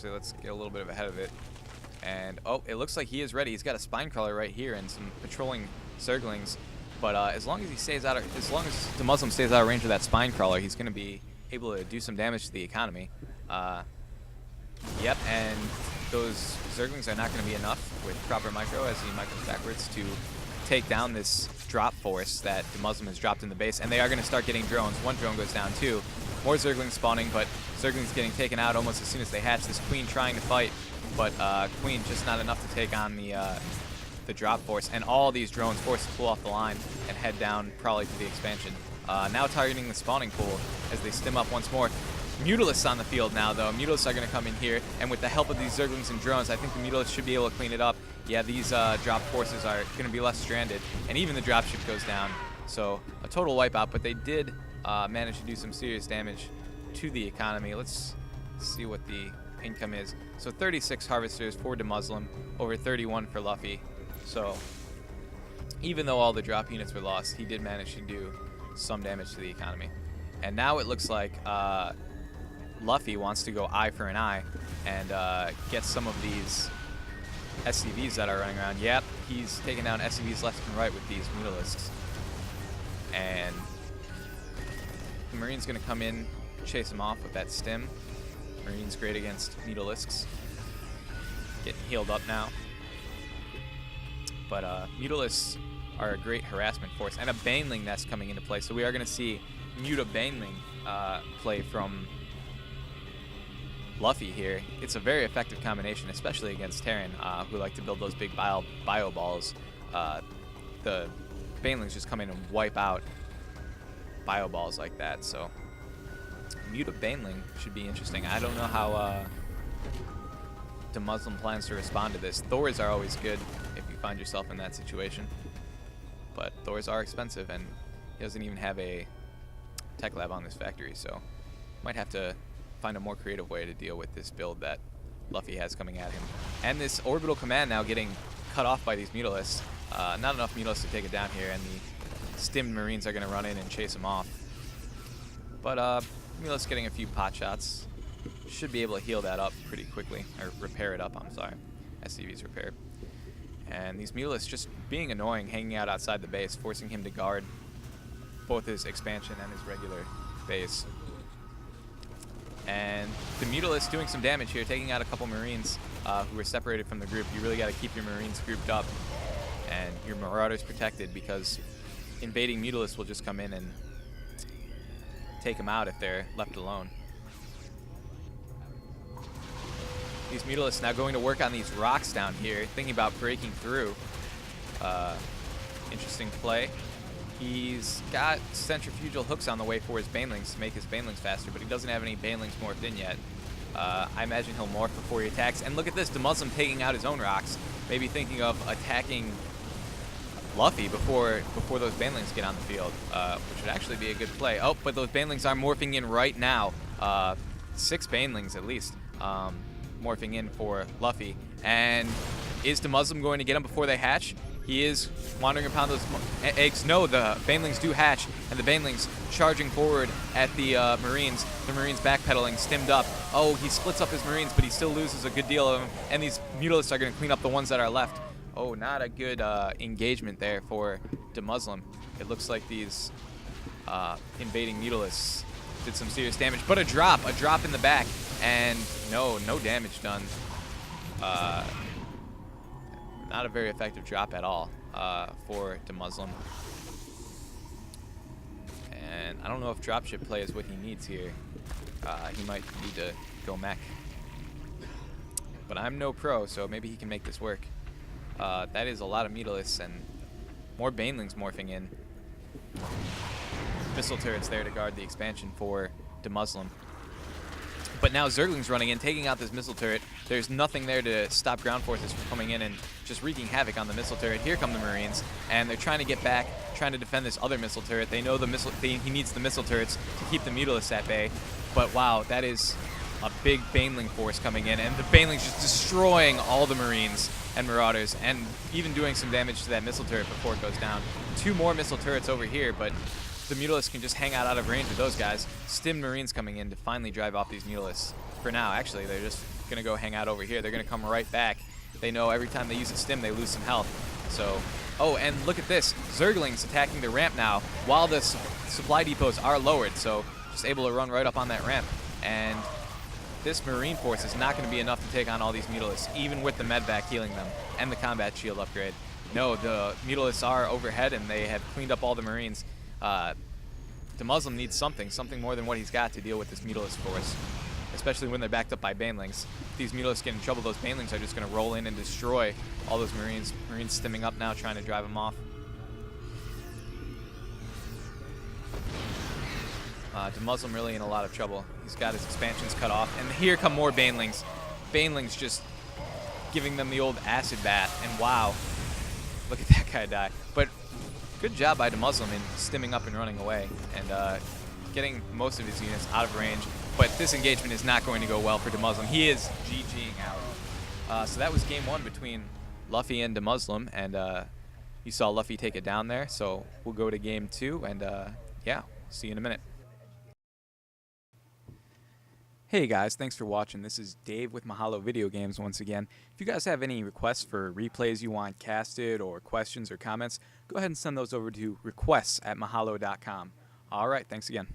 Actually, let's get a little bit ahead of it. And, oh, it looks like he is ready. He's got a spine crawler right here and some patrolling Zerglings. But as long as he stays out of, as long as Demuslim stays out of range of that spine crawler, he's going to be able to do some damage to the economy. Yep, and those Zerglings are not going to be enough with proper micro as he micros backwards to take down this drop force that Demuslim has dropped in the base. And they are going to start getting drones. One drone goes down too. More Zerglings spawning, but Zerglings getting taken out almost as soon as they hatch. This Queen trying to fight, but Queen just not enough to take on the drop force. And all these drones forced to pull off the line and head down probably to the expansion. Now targeting the spawning pool as they stim up once more. Mutalisks on the field now, though. Mutalisks are going to come in here, and with the help of these Zerglings and drones, I think the Mutalisks should be able to clean it up. Yeah, these drop forces are going to be less stranded, and even the dropship goes down. So a total wipeout, but they did manage to do some serious damage to the economy. Let's see what the income is. So 36 harvesters for Demuslim, over 31 for Luffy. So even though all the drop units were lost, he did manage to do some damage to the economy. And now it looks like Luffy wants to go eye for an eye and get some of these SCVs that are running around. Yep, he's taking down SCVs left and right with these Mutalisks. And the Marine's going to come in, chase him off with that stim. Marine's great against Mutalisks. Getting healed up now. But Mutalisks are a great harassment force, and a Baneling nest coming into play. So we are going to see Muta Baneling play from Luffy here. It's a very effective combination, especially against Terran, who like to build those big bio balls. The Banelings just come in and wipe out bio balls like that. So Muta Baneling should be interesting. I don't know how Demuslim plans to respond to this. Thors are always good if you find yourself in that situation, but Thors are expensive, and he doesn't even have a tech lab on this factory, so might have to find a more creative way to deal with this build that Luffy has coming at him. And this orbital command now getting cut off by these Mutalisks. Not enough Mutalisks to take it down here, and the stimmed Marines are going to run in and chase him off. But Mutalisks getting a few pot shots. Should be able to heal that up pretty quickly, or repair it up, I'm sorry. SCV's repaired. And these Mutalisks just being annoying, hanging out outside the base, forcing him to guard both his expansion and his regular base. And the Mutalisks doing some damage here, taking out a couple Marines who were separated from the group. You really got to keep your Marines grouped up and your Marauders protected, because invading Mutalisks will just come in and take them out if they're left alone. These Mutalisks now going to work on these rocks down here, thinking about breaking through. Interesting play. He's got centrifugal hooks on the way for his Banelings to make his Banelings faster, but he doesn't have any Banelings morphed in yet. I imagine he'll morph before he attacks. And look at this, Demuslim taking out his own rocks, maybe thinking of attacking Luffy before those Banelings get on the field, which would actually be a good play. Oh, but those Banelings are morphing in right now. 6 Banelings at least morphing in for Luffy. And is Demuslim going to get him before they hatch? He is wandering upon those eggs. No, the Banelings do hatch, and the Banelings charging forward at the Marines. The Marines backpedaling, stimmed up. Oh, he splits up his Marines, but he still loses a good deal of them. And these Mutalisks are going to clean up the ones that are left. Oh, not a good engagement there for Demuslim. It looks like these invading Mutalisks did some serious damage. But a drop in the back, and no damage done. Not a very effective drop at all for Demuslim. And I don't know if dropship play is what he needs here. He might need to go mech. But I'm no pro, so maybe he can make this work. That is a lot of Mutalisks and more Banelings morphing in. Missile turrets there to guard the expansion for Demuslim. But now Zergling's running in, taking out this missile turret. There's nothing there to stop ground forces from coming in and just wreaking havoc on the missile turret. Here come the Marines, and they're trying to get back, trying to defend this other missile turret. They know he needs the missile turrets to keep the Mutalisks at bay. But wow, that is a big Baneling force coming in, and the Banelings just destroying all the Marines and Marauders, and even doing some damage to that missile turret before it goes down. 2 more missile turrets over here, but the Mutalisks can just hang out of range of those guys. Stim Marines coming in to finally drive off these Mutalisks. For now, actually, they're just going to go hang out over here. They're going to come right back. They know every time they use a stim, they lose some health. So, oh, and look at this. Zerglings attacking the ramp now while the supply depots are lowered. So, just able to run right up on that ramp. And this Marine force is not going to be enough to take on all these Mutalisks, even with the medvac healing them and the combat shield upgrade. No, the Mutalisks are overhead, and they have cleaned up all the Marines. Demuslim needs something more than what he's got to deal with this Mutalisk force, especially when they're backed up by Banelings. If these Mutalisks get in trouble, those Banelings are just going to roll in and destroy all those Marines. Marines stimming up now, trying to drive them off. Demuslim really in a lot of trouble. He's got his expansions cut off, and here come more Banelings. Banelings just giving them the old acid bath, and wow, look at that guy die. But good job by Demuslim in stimming up and running away, and getting most of his units out of range. But this engagement is not going to go well for Demuslim. He is GGing out. So that was game 1 between Luffy and Demuslim, and you saw Luffy take it down there. So we'll go to game 2, and yeah, see you in a minute. Hey guys, thanks for watching. This is Dave with Mahalo Video Games once again. If you guys have any requests for replays you want casted, or questions or comments, go ahead and send those over to requests@mahalo.com. Alright, thanks again.